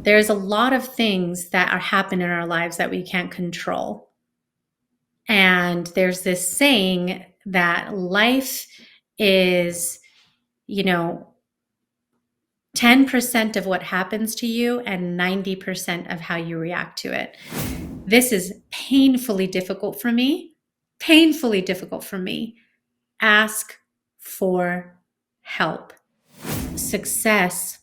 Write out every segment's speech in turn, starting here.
There's a lot of things that are happening in our lives that we can't control. And there's this saying that life is, you know, 10% of what happens to you and 90% of how you react to it. This is painfully difficult for me. Painfully difficult for me. Ask for help. Success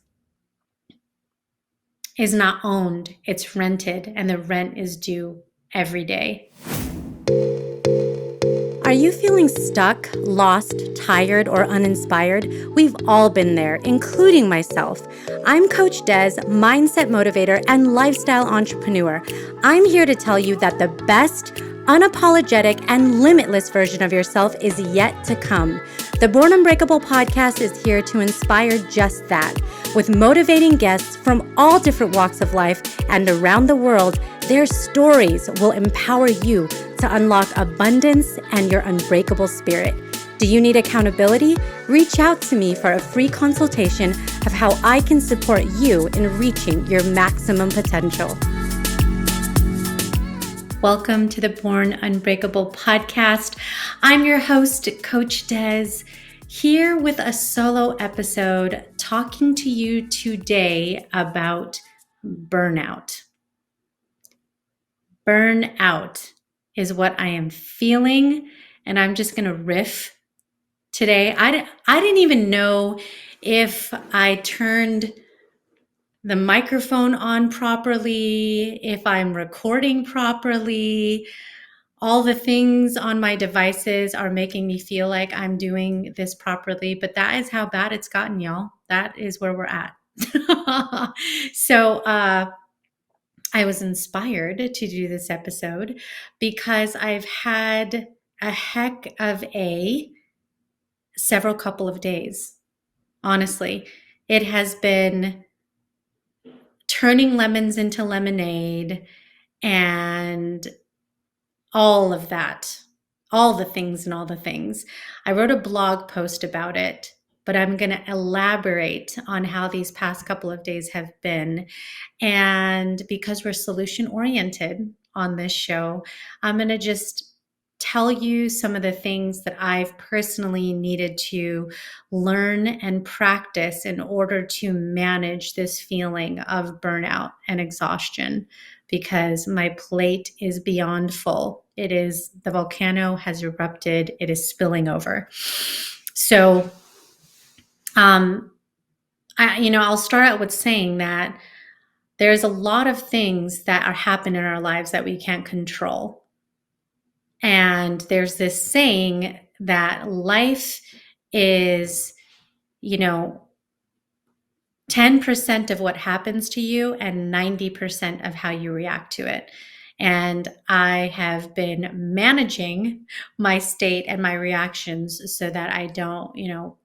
is not owned, it's rented, and the rent is due every day. Are you feeling stuck, lost, tired, or uninspired? We've all been there, including myself. I'm Coach Dez, mindset motivator and lifestyle entrepreneur. I'm here to tell you that the best, unapologetic, and limitless version of yourself is yet to come. The Unbreakable podcast is here to inspire just that. With motivating guests from all different walks of life and around the world, their stories will empower you to unlock abundance and your unbreakable spirit. Do you need accountability? Reach out to me for a free consultation of how I can support you in reaching your maximum potential. Welcome to the Born Unbreakable podcast. I'm your host, Coach Dez, here with a solo episode talking to you today about burnout. Burnout is what I am feeling, and I'm just going to riff today. I didn't even know if I turned the microphone on properly, if I'm recording properly. All the things on my devices are making me feel like I'm doing this properly, but that is how bad it's gotten, y'all. That is where we're at. So I was inspired to do this episode because I've had a heck of a several couple of days. Honestly, it has been turning lemons into lemonade and all of that, all the things and all the things. I wrote a blog post about it, but I'm going to elaborate on how these past couple of days have been. And because we're solution oriented on this show, I'm going to just tell you some of the things that I've personally needed to learn and practice in order to manage this feeling of burnout and exhaustion, because my plate is beyond full. The volcano has erupted. It is spilling over. So, I'll start out with saying that there's a lot of things that are happening in our lives that we can't control. And there's this saying that life is, 10% of what happens to you and 90% of how you react to it. And I have been managing my state and my reactions so that I don't,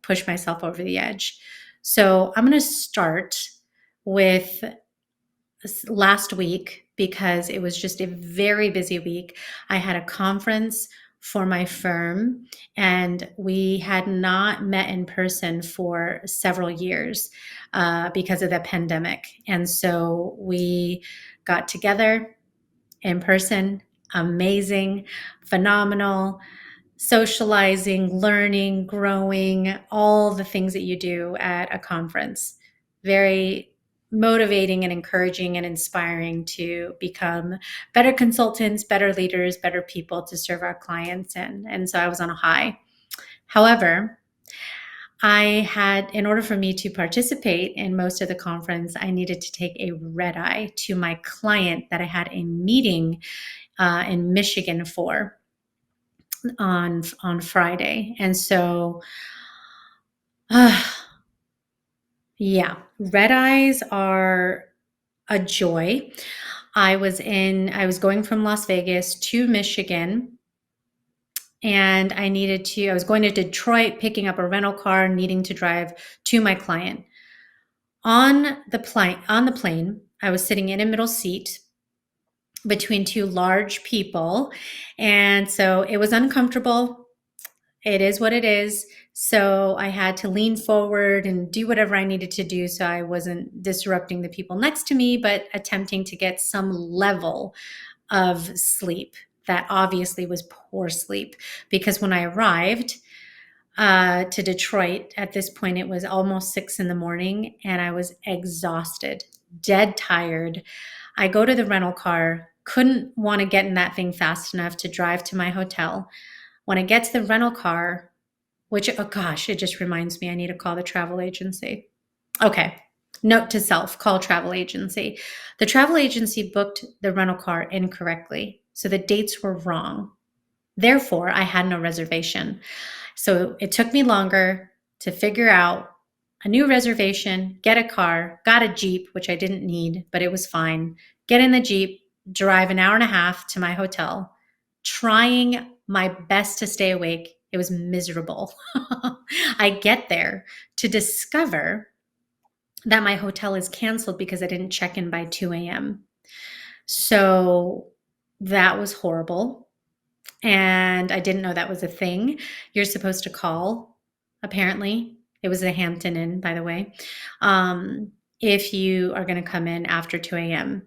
push myself over the edge. So I'm going to start with last week because it was just a very busy week. I had a conference for my firm, and we had not met in person for several years because of the pandemic. And so we got together in person. Amazing, phenomenal, socializing, learning, growing, all the things that you do at a conference. Very motivating and encouraging and inspiring to become better consultants, better leaders, better people to serve our clients. And so I was on a high. However, in order for me to participate in most of the conference, I needed to take a red eye to my client that I had a meeting in Michigan for on Friday. And so, yeah, red eyes are a joy. I was going from Las Vegas to Michigan, and I was going to Detroit, picking up a rental car, needing to drive to my client. On the plane, I was sitting in a middle seat between two large people. And so it was uncomfortable. It is what it is. So I had to lean forward and do whatever I needed to do so I wasn't disrupting the people next to me, but attempting to get some level of sleep. That obviously was poor sleep because when I arrived to Detroit, at this point it was almost 6 in the morning and I was exhausted, dead tired. I go to the rental car, couldn't want to get in that thing fast enough to drive to my hotel. When I get to the rental car, which, oh gosh, it just reminds me I need to call the travel agency. Okay. Note to self, call travel agency. The travel agency booked the rental car incorrectly. So the dates were wrong. Therefore, I had no reservation. So it took me longer to figure out a new reservation, get a car, got a Jeep, which I didn't need, but it was fine. Get in the Jeep, drive an hour and a half to my hotel, trying my best to stay awake. It was miserable. I get there to discover that my hotel is canceled because I didn't check in by 2 a.m. So that was horrible. And I didn't know that was a thing. You're supposed to call, apparently. It was a Hampton Inn, by the way, if you are going to come in after 2 a.m.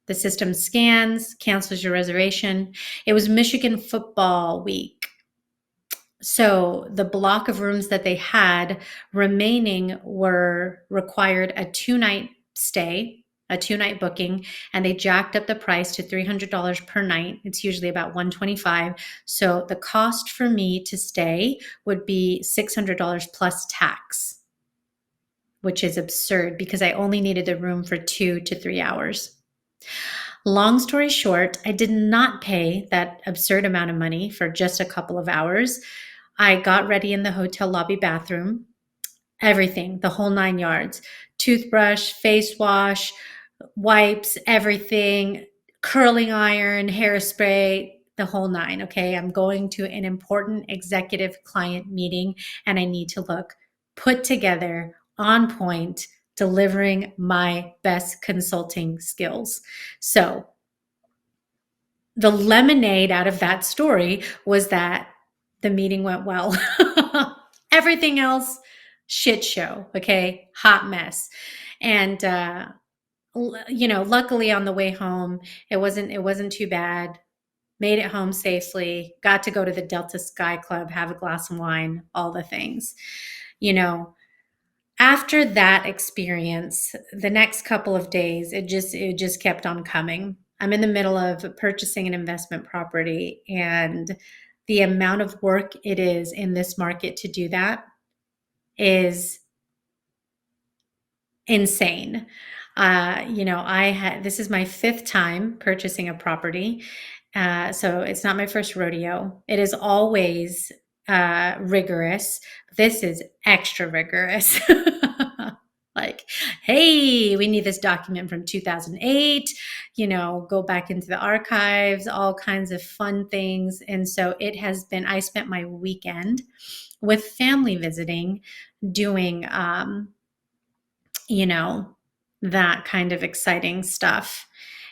The system scans, cancels your reservation. It was Michigan football week. So the block of rooms that they had remaining were required a 2-night stay, a 2-night booking, and they jacked up the price to $300 per night. It's usually about $125. So the cost for me to stay would be $600 plus tax, which is absurd because I only needed the room for 2 to 3 hours. Long story short, I did not pay that absurd amount of money for just a couple of hours. I got ready in the hotel lobby bathroom, everything, the whole 9 yards, toothbrush, face wash, wipes, everything, curling iron, hairspray, the whole nine. Okay. I'm going to an important executive client meeting and I need to look put together, on point, delivering my best consulting skills. So the lemonade out of that story was that the meeting went well. Everything else, shit show. Okay. Hot mess. And, luckily on the way home, it wasn't too bad. Made it home safely, got to go to the Delta Sky Club, have a glass of wine, all the things. You know, after that experience, the next couple of days, it just kept on coming. I'm in the middle of purchasing an investment property, and the amount of work it is in this market to do that is insane. This is my fifth time purchasing a property, so it's not my first rodeo. It is always rigorous. This is extra rigorous. Like, hey, we need this document from 2008, go back into the archives, all kinds of fun things. And so I spent my weekend with family visiting, doing, that kind of exciting stuff.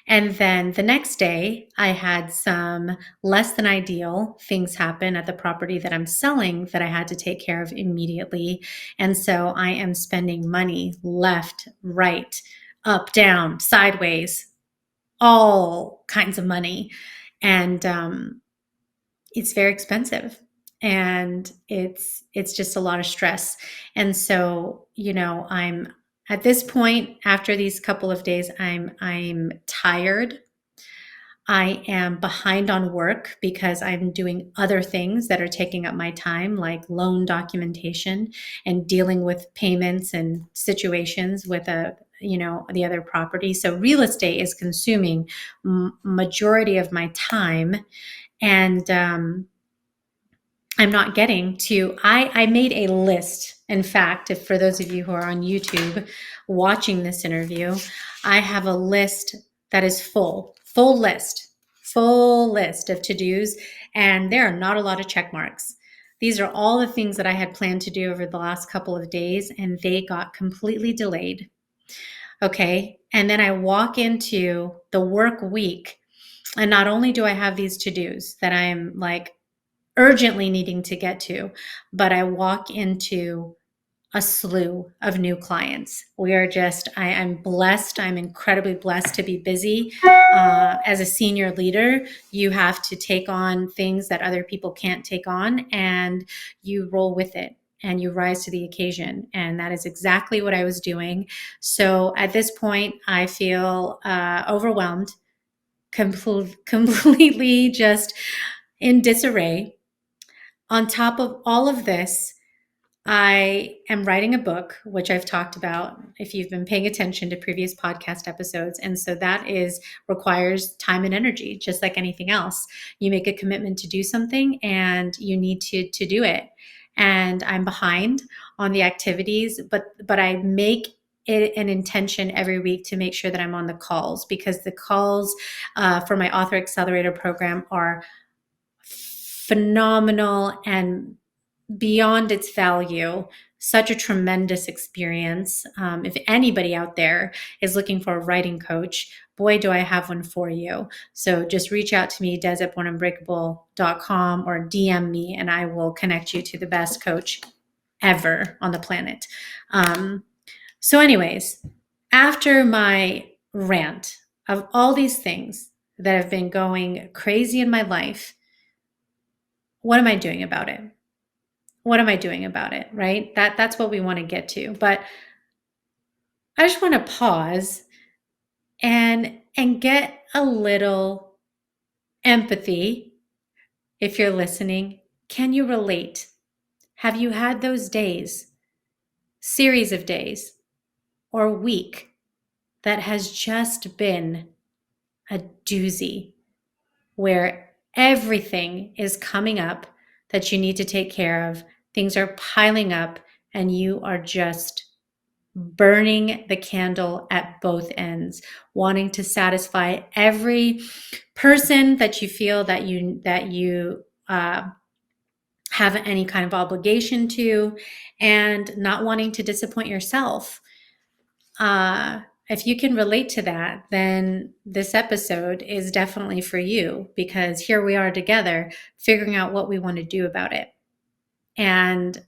And then the next day, I had some less than ideal things happen at the property that I'm selling that I had to take care of immediately. And so I am spending money left, right, up, down, sideways, all kinds of money. And it's very expensive. And it's just a lot of stress. And so, I'm at this point, after these couple of days, I'm tired. I am behind on work because I'm doing other things that are taking up my time, like loan documentation and dealing with payments and situations with the other property. So real estate is consuming majority of my time, and I'm not getting to, I made a list. In fact, if for those of you who are on YouTube watching this interview, I have a list that is full list of to-dos, and there are not a lot of check marks. These are all the things that I had planned to do over the last couple of days, and they got completely delayed. Okay. And then I walk into the work week, and not only do I have these to-dos that I'm like urgently needing to get to, but I walk into a slew of new clients. I'm blessed. I'm incredibly blessed to be busy. As a senior leader, you have to take on things that other people can't take on, and you roll with it and you rise to the occasion. And that is exactly what I was doing. So at this point, I feel overwhelmed, completely just in disarray. On top of all of this, I am writing a book, which I've talked about if you've been paying attention to previous podcast episodes. And so that requires time and energy, just like anything else. You make a commitment to do something and you need to do it. And I'm behind on the activities, but I make it an intention every week to make sure that I'm on the calls, because the calls for my Author Accelerator program are phenomenal and beyond its value. Such a tremendous experience. If anybody out there is looking for a writing coach, boy, do I have one for you. So just reach out to me, des@unbreakable.com, or DM me, and I will connect you to the best coach ever on the planet. So anyways, after my rant of all these things that have been going crazy in my life, what am I doing about it? What am I doing about it, right? That's what we want to get to. But I just want to pause and get a little empathy. If you're listening, can you relate? Have you had those days, series of days, or week that has just been a doozy, where everything is coming up that you need to take care of? Things are piling up and you are just burning the candle at both ends, wanting to satisfy every person that you feel that you have any kind of obligation to, and not wanting to disappoint yourself. If you can relate to that, then this episode is definitely for you, because here we are together figuring out what we want to do about it. And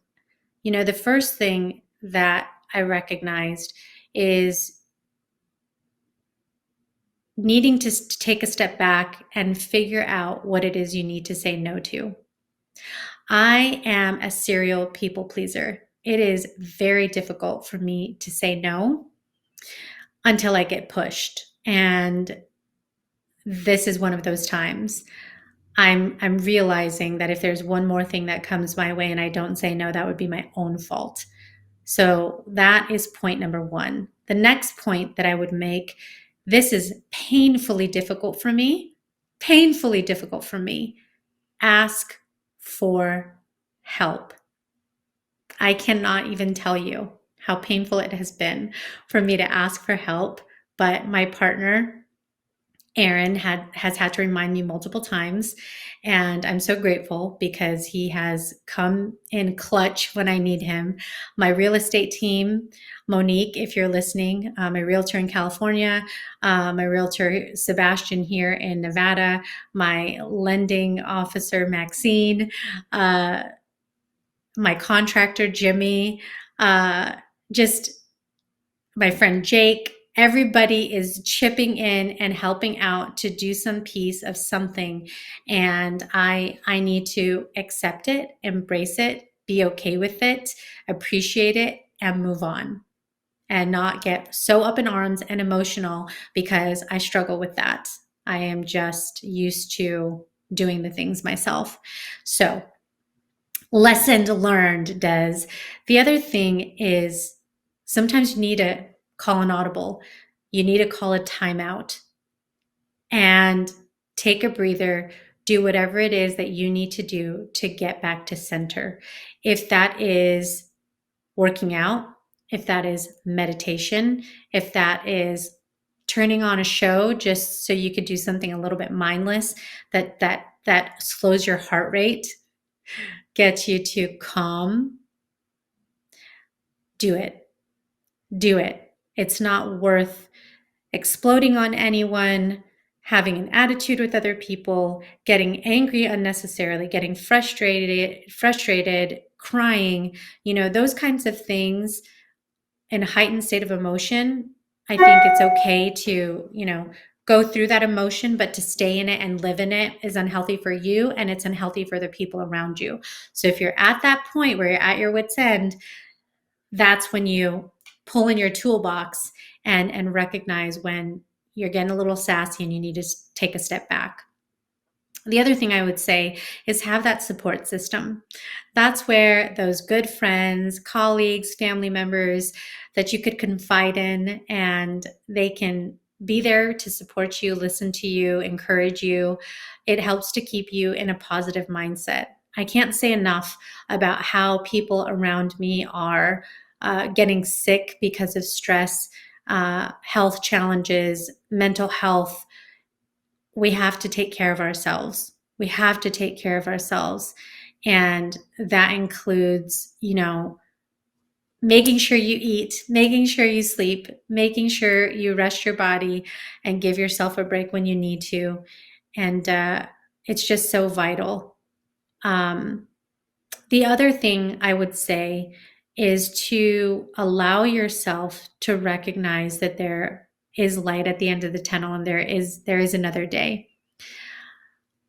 the first thing that I recognized is needing to take a step back and figure out what it is you need to say no to. I am a serial people pleaser. It is very difficult for me to say no until I get pushed. And this is one of those times. I'm realizing that if there's one more thing that comes my way and I don't say no, that would be my own fault. So that is point number one. The next point that I would make, this is painfully difficult for me. Ask for help. I cannot even tell you how painful it has been for me to ask for help, but my partner, Aaron, has had to remind me multiple times, and I'm so grateful because he has come in clutch when I need him. My real estate team, Monique, if you're listening, my realtor in California, my realtor Sebastian here in Nevada, my lending officer Maxine, my contractor Jimmy, just my friend Jake. Everybody is chipping in and helping out to do some piece of something. And I need to accept it, embrace it, be okay with it, appreciate it, and move on, and not get so up in arms and emotional, because I struggle with that. I am just used to doing the things myself. So, lesson learned, Des. The other thing is, sometimes you need to call an audible. You need to call a timeout and take a breather, do whatever it is that you need to do to get back to center. If that is working out, if that is meditation, if that is turning on a show just so you could do something a little bit mindless that slows your heart rate, gets you to calm, do it. Do it. It's not worth exploding on anyone, having an attitude with other people, getting angry unnecessarily, getting frustrated, crying, those kinds of things in a heightened state of emotion. I think it's okay to, go through that emotion, but to stay in it and live in it is unhealthy for you, and it's unhealthy for the people around you. So if you're at that point where you're at your wit's end, that's when you pull in your toolbox and recognize when you're getting a little sassy and you need to take a step back. The other thing I would say is have that support system. That's where those good friends, colleagues, family members that you could confide in, and they can be there to support you, listen to you, encourage you. It helps to keep you in a positive mindset. I can't say enough about how people around me are getting sick because of stress, health challenges, mental health. We have to take care of ourselves. We have to take care of ourselves. And that includes, making sure you eat, making sure you sleep, making sure you rest your body and give yourself a break when you need to. And it's just so vital. The other thing I would say is to allow yourself to recognize that there is light at the end of the tunnel, and there is another day.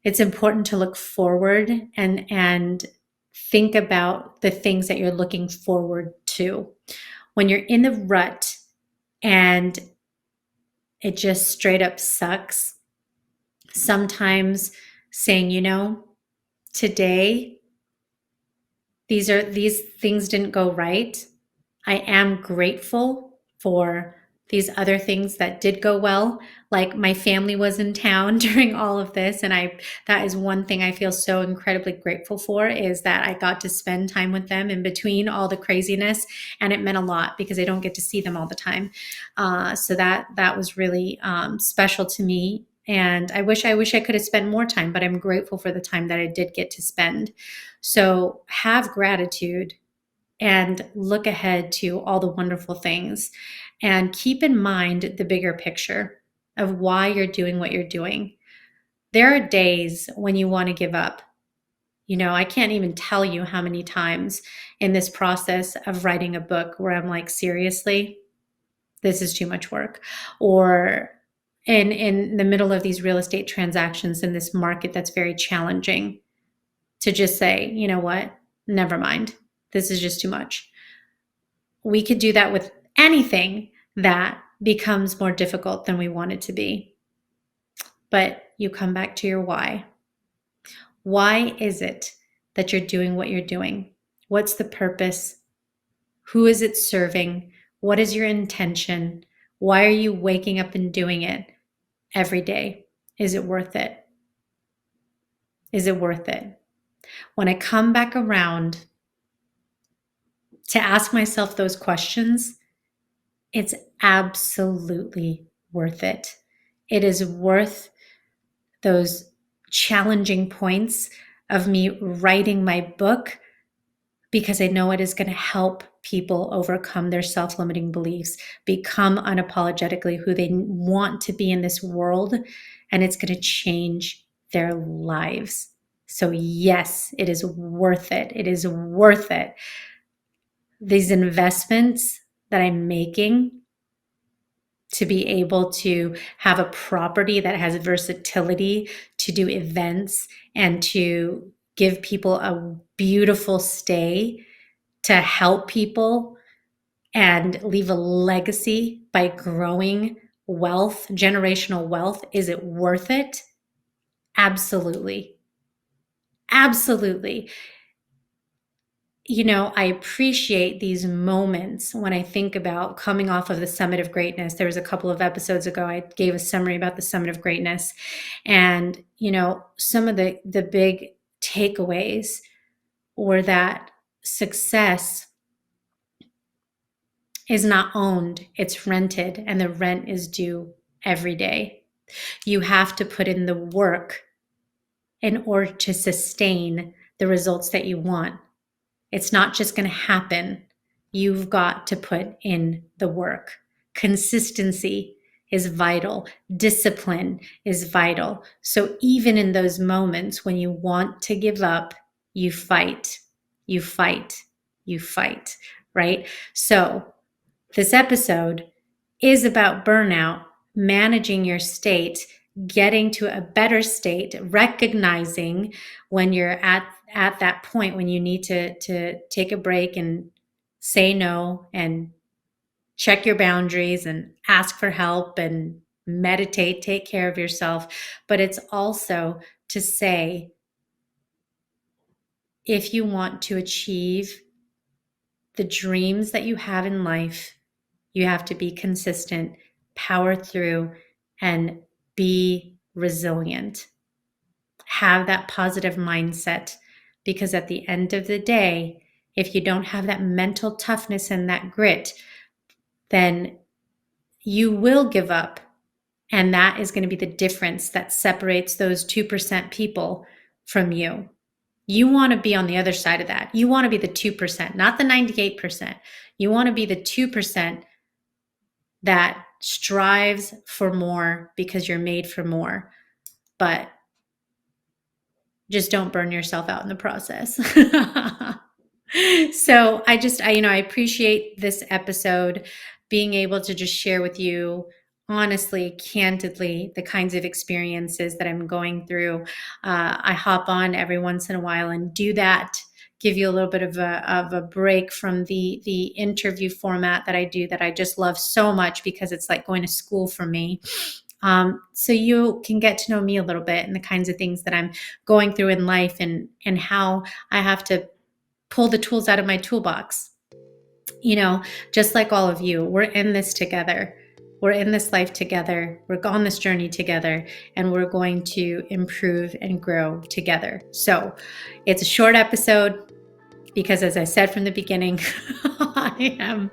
It's important to look forward and think about the things that you're looking forward to. When you're in the rut and it just straight up sucks, sometimes saying, today these things didn't go right. I am grateful for these other things that did go well. Like my family was in town during all of this, and that is one thing I feel so incredibly grateful for, is that I got to spend time with them in between all the craziness, and it meant a lot because I don't get to see them all the time. So that was really special to me. And I wish I could have spent more time, but I'm grateful for the time that I did get to spend. So have gratitude and look ahead to all the wonderful things, and keep in mind the bigger picture of why you're doing what you're doing. There are days when you want to give up. I can't even tell you how many times in this process of writing a book where I'm like, seriously, this is too much work. Or in the middle of these real estate transactions in this market that's very challenging, to just say, you know what, never mind. This is just too much. We could do that with anything that becomes more difficult than we want it to be. But you come back to your why. Why is it that you're doing what you're doing? What's the purpose? Who is it serving? What is your intention? Why are you waking up and doing it every day? Is it worth it? Is it worth it? When I come back around to ask myself those questions, it's absolutely worth it. It is worth those challenging points of me writing my book, because I know it is going to help people overcome their self-limiting beliefs, become unapologetically who they want to be in this world, and it's going to change their lives. So yes, it is worth it. It is worth it. These investments that I'm making to be able to have a property that has versatility to do events and to give people a beautiful stay, to help people and leave a legacy by growing wealth, generational wealth. Is it worth it? Absolutely. Absolutely. I appreciate these moments when I think about coming off of the Summit of Greatness. There was a couple of episodes ago, I gave a summary about the Summit of Greatness. And, some of the big takeaways were that success is not owned, it's rented, and the rent is due every day. You have to put in the work in order to sustain the results that you want. It's not just going to happen. You've got to put in the work. Consistency is vital. Discipline is vital. So even in those moments when you want to give up, you fight, you fight, you fight, right? So this episode is about burnout, managing your state, getting to a better state, recognizing when you're at that point when you need to take a break and say no and check your boundaries and ask for help and meditate, take care of yourself. But it's also to say, if you want to achieve the dreams that you have in life, you have to be consistent, power through, and be resilient. Have that positive mindset, because at the end of the day, if you don't have that mental toughness and that grit, then you will give up. And that is going to be the difference that separates those 2% people from you. You want to be on the other side of that. You want to be the 2%, not the 98%. You want to be the 2% that strives for more because you're made for more, but just don't burn yourself out in the process. So I appreciate this episode, being able to just share with you honestly, candidly, the kinds of experiences that I'm going through. I hop on every once in a while and do that, give you a little bit of a break from the interview format that I do, that I just love so much, because it's like going to school for me. So you can get to know me a little bit and the kinds of things that I'm going through in life, and how I have to pull the tools out of my toolbox. Just like all of you, we're in this together. We're in this life together. We're on this journey together, and we're going to improve and grow together. So it's a short episode because, as I said from the beginning, I am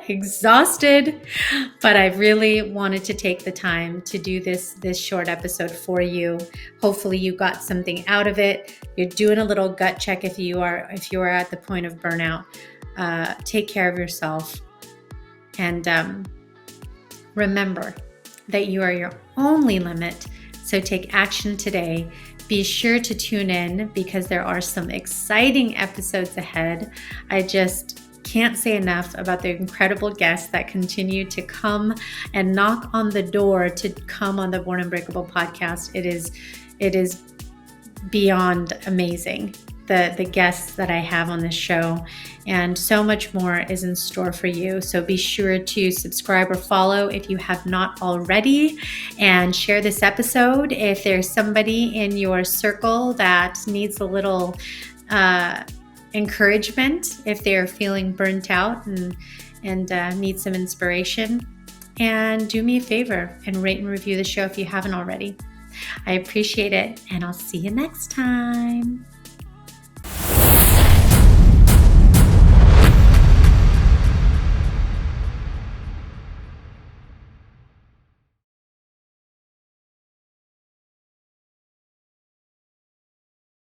exhausted, but I really wanted to take the time to do this short episode for you. Hopefully you got something out of it. You're doing a little gut check if you are at the point of burnout. Take care of yourself, and remember that you are your only limit. So take action today. Be sure to tune in, because there are some exciting episodes ahead. I just can't say enough about the incredible guests that continue to come and knock on the door to come on the Born Unbreakable podcast. It is beyond amazing, the guests that I have on this show, and so much more is in store for you. So be sure to subscribe or follow if you have not already, and share this episode if there's somebody in your circle that needs a little encouragement, if they're feeling burnt out and need some inspiration. And do me a favor and rate and review the show if you haven't already. I appreciate it, and I'll see you next time.